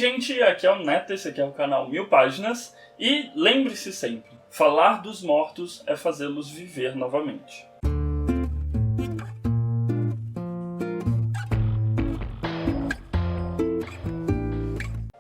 gente, aqui é o Neto, esse aqui é o canal 1000 Páginas, e lembre-se sempre, falar dos mortos é fazê-los viver novamente.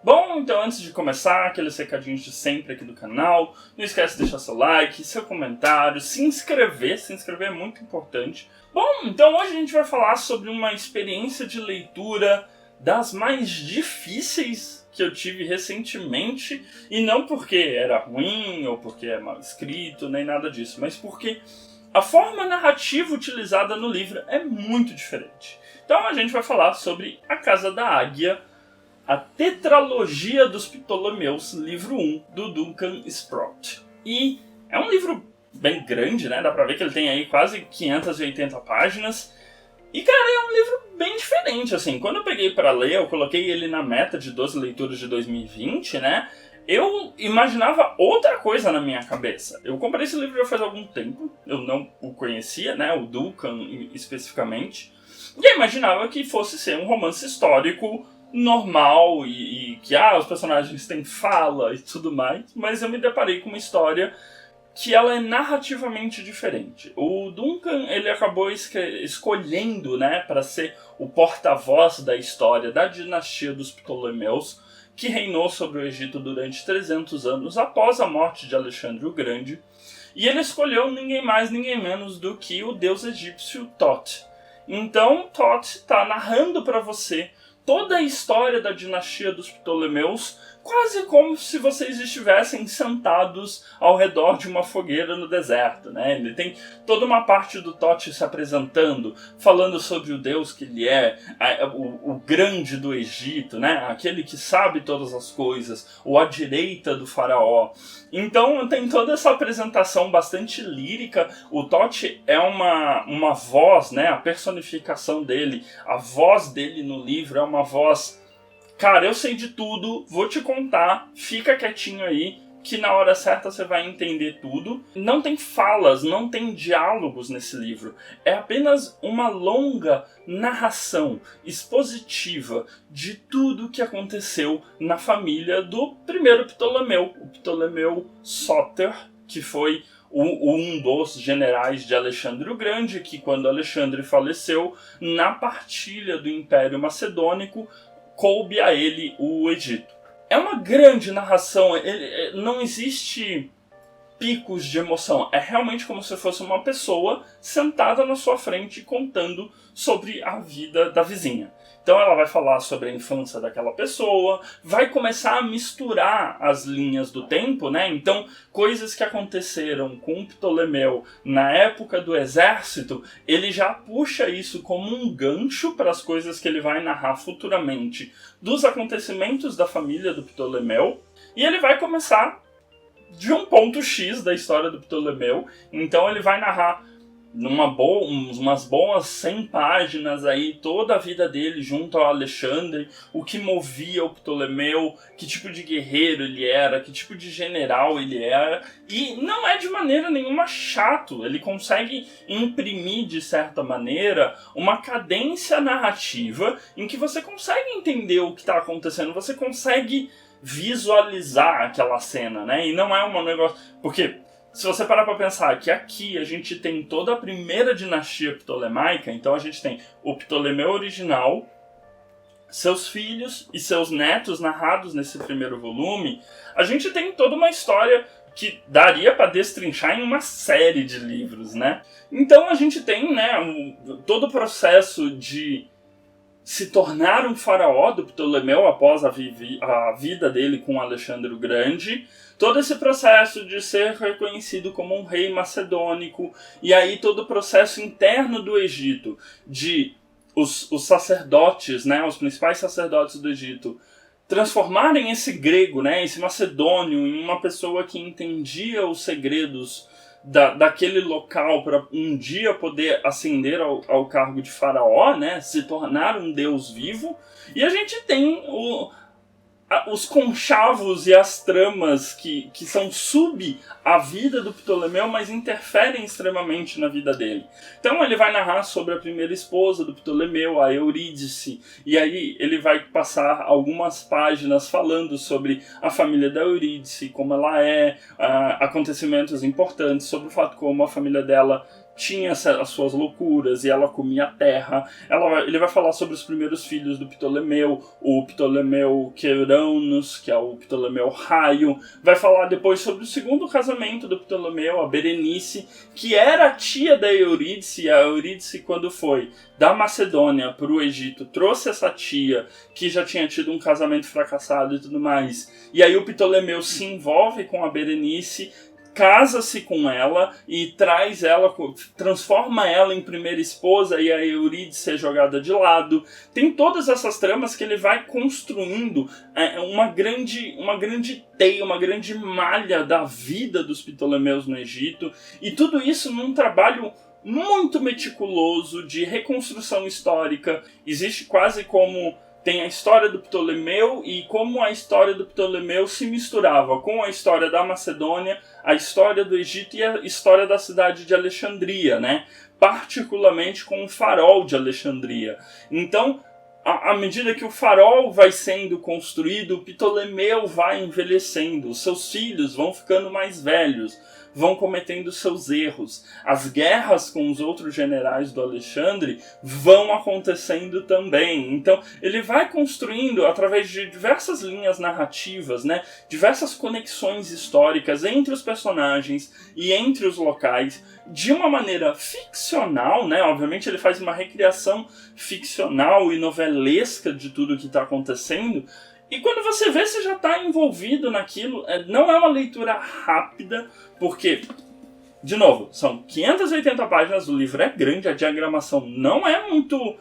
Bom, então antes de começar, aqueles recadinhos de sempre aqui do canal, não esquece de deixar seu like, seu comentário, se inscrever é muito importante. Bom, então hoje a gente vai falar sobre uma experiência de leitura das mais difíceis que eu tive recentemente, e não porque era ruim ou porque é mal escrito, nem nada disso, mas porque a forma narrativa utilizada no livro é muito diferente. Então a gente vai falar sobre A Casa da Águia, a Tetralogia dos Ptolomeus, livro 1, do Duncan Sprout. E é um livro bem grande, né? Dá pra ver que ele tem aí quase 580 páginas. E, cara, é um livro bem diferente, assim. Quando eu peguei pra ler, eu coloquei ele na meta de 12 leituras de 2020, né? Eu imaginava outra coisa na minha cabeça. Eu comprei esse livro já faz algum tempo. Eu não o conhecia, né? O Duncan, especificamente. E eu imaginava que fosse ser um romance histórico normal e que os personagens têm fala e tudo mais, mas eu me deparei com uma história que ela é narrativamente diferente. O Duncan, ele acabou escolhendo, né, para ser o porta-voz da história da dinastia dos Ptolomeus, que reinou sobre o Egito durante 300 anos após a morte de Alexandre o Grande, e ele escolheu ninguém mais, ninguém menos do que o deus egípcio Thoth. Então, Thoth está narrando para você toda a história da dinastia dos Ptolomeus, quase como se vocês estivessem sentados ao redor de uma fogueira no deserto, né? Ele tem toda uma parte do Thoth se apresentando, falando sobre o Deus que ele é, o grande do Egito, né? Aquele que sabe todas as coisas, o à direita do faraó. Então tem toda essa apresentação bastante lírica. O Thoth é uma voz, né? A personificação dele, a voz dele no livro é uma voz: cara, eu sei de tudo, vou te contar, fica quietinho aí, que na hora certa você vai entender tudo. Não tem falas, não tem diálogos nesse livro. É apenas uma longa narração expositiva de tudo que aconteceu na família do primeiro Ptolomeu, o Ptolomeu Sóter, que foi um dos generais de Alexandre o Grande, que quando Alexandre faleceu, na partilha do Império Macedônico, coube a ele o Egito. É uma grande narração, não existe picos de emoção. É realmente como se fosse uma pessoa sentada na sua frente contando sobre a vida da vizinha. Então ela vai falar sobre a infância daquela pessoa, vai começar a misturar as linhas do tempo, né? Então, coisas que aconteceram com o Ptolomeu na época do exército, ele já puxa isso como um gancho para as coisas que ele vai narrar futuramente dos acontecimentos da família do Ptolomeu, e ele vai começar de um ponto X da história do Ptolomeu. Então ele vai narrar umas boas 100 páginas aí toda a vida dele junto ao Alexandre, o que movia o Ptolomeu, que tipo de guerreiro ele era, que tipo de general ele era, e não é de maneira nenhuma chato. Ele consegue imprimir de certa maneira uma cadência narrativa em que você consegue entender o que está acontecendo, você consegue visualizar aquela cena, né? E não é um negócio... Porque se você parar para pensar que aqui a gente tem toda a primeira dinastia ptolemaica, então a gente tem o Ptolomeu original, seus filhos e seus netos narrados nesse primeiro volume, a gente tem toda uma história que daria para destrinchar em uma série de livros, né? Então a gente tem, né, todo o processo de se tornar um faraó do Ptolomeu após a vida dele com Alexandre o Grande, todo esse processo de ser reconhecido como um rei macedônico, e aí todo o processo interno do Egito, de os sacerdotes, né, os principais sacerdotes do Egito, transformarem esse grego, né, esse macedônio, em uma pessoa que entendia os segredos daquele local para um dia poder ascender ao cargo de faraó, né, se tornar um deus vivo. E a gente tem os conchavos e as tramas que são sub a vida do Ptolomeu, mas interferem extremamente na vida dele. Então ele vai narrar sobre a primeira esposa do Ptolomeu, a Eurídice, e aí ele vai passar algumas páginas falando sobre a família da Eurídice, como ela é, acontecimentos importantes, sobre o fato como a família dela tinha as suas loucuras e ela comia a terra. Ele vai falar sobre os primeiros filhos do Ptolomeu, o Ptolomeu Queirônus, que é o Ptolomeu Raio. Vai falar depois sobre o segundo casamento do Ptolomeu, a Berenice, que era a tia da Eurídice. A Eurídice, quando foi da Macedônia para o Egito, trouxe essa tia que já tinha tido um casamento fracassado e tudo mais. E aí o Ptolomeu se envolve com a Berenice, casa-se com ela e traz ela, transforma ela em primeira esposa, e a Eurídice é jogada de lado. Tem todas essas tramas que ele vai construindo uma grande teia, uma grande malha da vida dos Ptolomeus no Egito, e tudo isso num trabalho muito meticuloso de reconstrução histórica. Existe quase como tem a história do Ptolomeu e como a história do Ptolomeu se misturava com a história da Macedônia, a história do Egito e a história da cidade de Alexandria, né? Particularmente com o farol de Alexandria. Então, à medida que o farol vai sendo construído, o Ptolomeu vai envelhecendo, os seus filhos vão ficando mais velhos, vão cometendo seus erros. As guerras com os outros generais do Alexandre vão acontecendo também. Então, ele vai construindo, através de diversas linhas narrativas, né, diversas conexões históricas entre os personagens e entre os locais, de uma maneira ficcional, né? Obviamente ele faz uma recriação ficcional e novelesca de tudo que está acontecendo. E quando você vê, você já está envolvido naquilo. Não é uma leitura rápida, porque, de novo, são 580 páginas, o livro é grande, a diagramação não é muito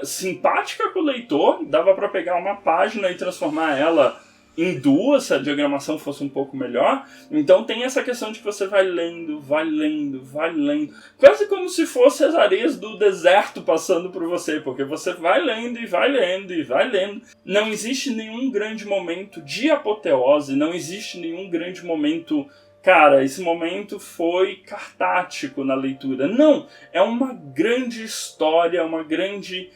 simpática com o leitor. Dava para pegar uma página e transformar ela em duas, se a diagramação fosse um pouco melhor. Então tem essa questão de que você vai lendo, quase como se fosse as areias do deserto passando por você, porque você vai lendo e vai lendo e vai lendo. Não existe nenhum grande momento de apoteose, não existe nenhum grande momento, cara, esse momento foi cartático na leitura. Não, é uma grande história, uma grande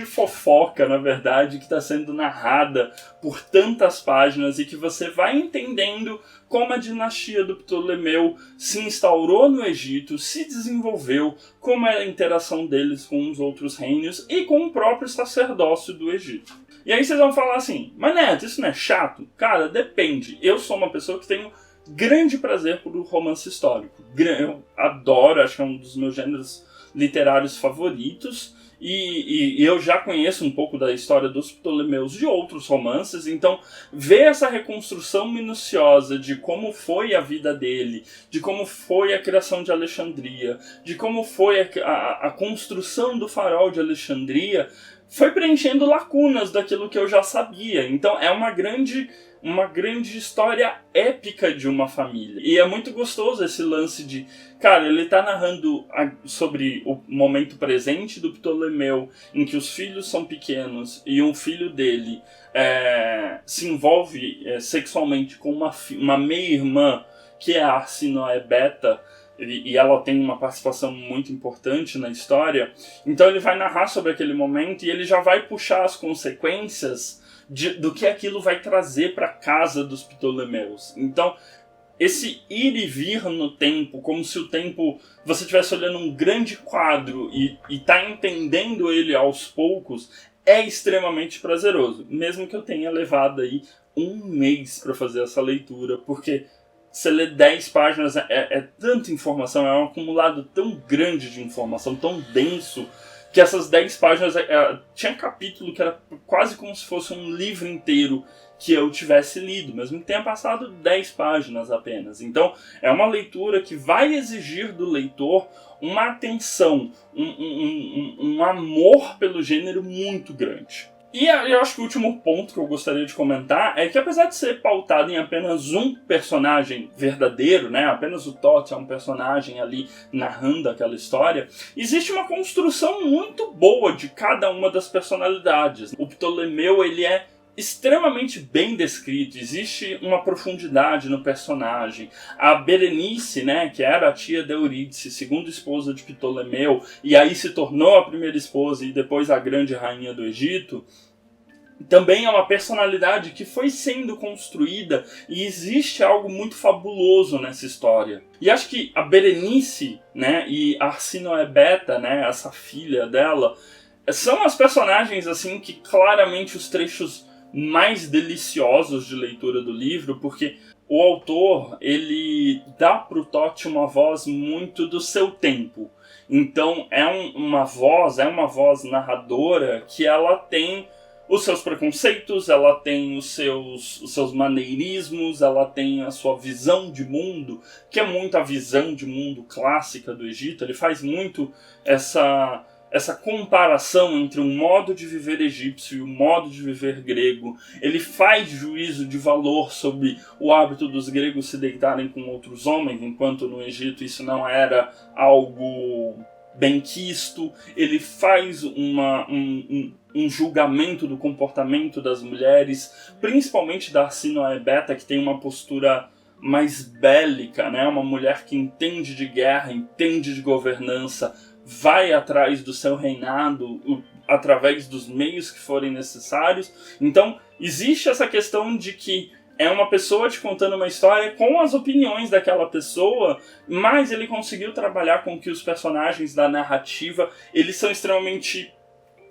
fofoca, na verdade, que está sendo narrada por tantas páginas e que você vai entendendo como a dinastia do Ptolomeu se instaurou no Egito, se desenvolveu, como é a interação deles com os outros reinos e com o próprio sacerdócio do Egito. E aí vocês vão falar assim, mas Neto, isso não é chato? Cara, depende. Eu sou uma pessoa que tenho grande prazer por romance histórico. Eu adoro, acho que é um dos meus gêneros literários favoritos. E eu já conheço um pouco da história dos Ptolomeus de outros romances, então ver essa reconstrução minuciosa de como foi a vida dele, de como foi a criação de Alexandria, de como foi a construção do farol de Alexandria, foi preenchendo lacunas daquilo que eu já sabia. Então é uma grande história épica de uma família. E é muito gostoso esse lance de, cara, ele tá narrando sobre o momento presente do Ptolomeu, em que os filhos são pequenos e um filho dele se envolve sexualmente com uma meia-irmã, que é a Arsinoe-Beta, e ela tem uma participação muito importante na história. Então ele vai narrar sobre aquele momento e ele já vai puxar as consequências do que aquilo vai trazer para a casa dos Ptolomeus. Então, esse ir e vir no tempo, como se o tempo, você estivesse olhando um grande quadro e tá entendendo ele aos poucos, é extremamente prazeroso. Mesmo que eu tenha levado aí um mês para fazer essa leitura, porque você lê 10 páginas, é tanta informação, é um acumulado tão grande de informação, tão denso, que essas 10 páginas, tinha capítulo que era quase como se fosse um livro inteiro que eu tivesse lido, mesmo que tenha passado 10 páginas apenas. Então, é uma leitura que vai exigir do leitor uma atenção, um amor pelo gênero muito grande. E eu acho que o último ponto que eu gostaria de comentar é que, apesar de ser pautado em apenas um personagem verdadeiro, né, apenas o Thoth é um personagem ali narrando aquela história, existe uma construção muito boa de cada uma das personalidades. O Ptolomeu, ele é extremamente bem descrito, existe uma profundidade no personagem. A Berenice, né, que era a tia de Eurídice, segunda esposa de Ptolomeu, e aí se tornou a primeira esposa e depois a grande rainha do Egito, também é uma personalidade que foi sendo construída e existe algo muito fabuloso nessa história. E acho que a Berenice, né, e Arsinoebeta, né, essa filha dela, são as personagens assim que claramente os trechos mais deliciosos de leitura do livro, porque o autor, ele dá pro Totti uma voz muito do seu tempo. Então é uma voz narradora que ela tem os seus preconceitos, ela tem os seus maneirismos, ela tem a sua visão de mundo, que é muito a visão de mundo clássica do Egito. Ele faz muito essa comparação entre o modo de viver egípcio e o modo de viver grego. Ele faz juízo de valor sobre o hábito dos gregos se deitarem com outros homens, enquanto no Egito isso não era algo benquisto. Ele faz um julgamento do comportamento das mulheres, principalmente da Arsinoebeta, que tem uma postura mais bélica, né? Uma mulher que entende de guerra, entende de governança, vai atrás do seu reinado através dos meios que forem necessários. Então, existe essa questão de que é uma pessoa te contando uma história com as opiniões daquela pessoa, mas ele conseguiu trabalhar com que os personagens da narrativa, eles são extremamente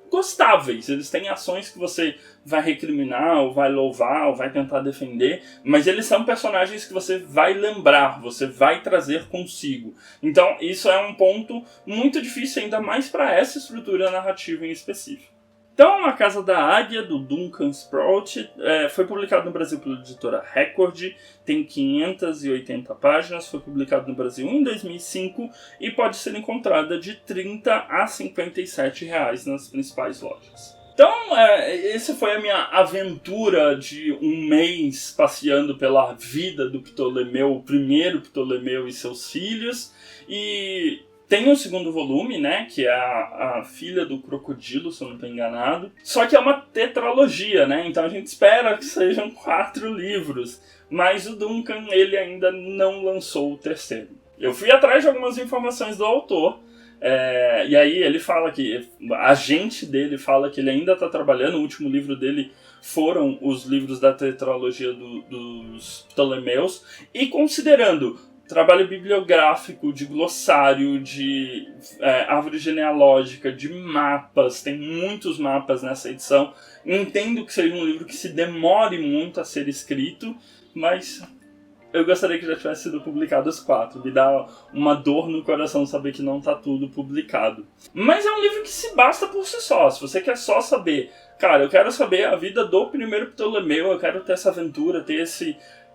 gostáveis. Eles têm ações que você vai recriminar, ou vai louvar, ou vai tentar defender, mas eles são personagens que você vai lembrar, você vai trazer consigo. Então isso é um ponto muito difícil, ainda mais para essa estrutura narrativa em específico. Então, A Casa da Águia, do Duncan Sprout, foi publicado no Brasil pela editora Record, tem 580 páginas, foi publicado no Brasil em 2005 e pode ser encontrada de R$ 30 a R$ 57 nas principais lojas. Então, essa foi a minha aventura de um mês passeando pela vida do Ptolomeu, o primeiro Ptolomeu e seus filhos, e tem um segundo volume, né, que é a Filha do Crocodilo, se eu não estou enganado. Só que é uma tetralogia, né, então a gente espera que sejam 4 livros. Mas o Duncan, ele ainda não lançou o terceiro. Eu fui atrás de algumas informações do autor, e aí ele fala que, a agente dele fala que ele ainda está trabalhando, o último livro dele foram os livros da tetralogia dos Ptolomeus, e considerando trabalho bibliográfico, de glossário, de árvore genealógica, de mapas, tem muitos mapas nessa edição. Entendo que seja um livro que se demore muito a ser escrito, mas eu gostaria que já tivesse sido publicado os 4. Me dá uma dor no coração saber que não está tudo publicado. Mas é um livro que se basta por si só. Se você quer só saber, cara, eu quero saber a vida do primeiro Ptolomeu, eu quero ter essa aventura, ter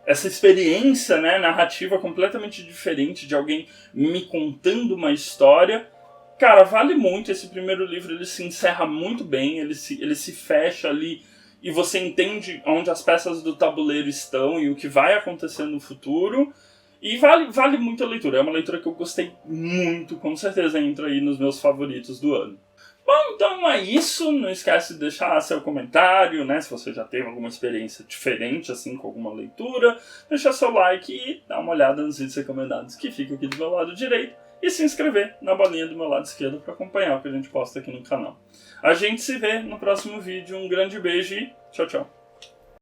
essa experiência, né, narrativa completamente diferente de alguém me contando uma história. Cara, vale muito. Esse primeiro livro, ele se encerra muito bem, ele se fecha ali e você entende onde as peças do tabuleiro estão e o que vai acontecer no futuro. E vale muito a leitura. É uma leitura que eu gostei muito, com certeza entra aí nos meus favoritos do ano. Bom, então é isso. Não esquece de deixar seu comentário, né? Se você já teve alguma experiência diferente, assim, com alguma leitura. Deixar seu like e dar uma olhada nos vídeos recomendados que fica aqui do meu lado direito. E se inscrever na bolinha do meu lado esquerdo para acompanhar o que a gente posta aqui no canal. A gente se vê no próximo vídeo. Um grande beijo e tchau, tchau.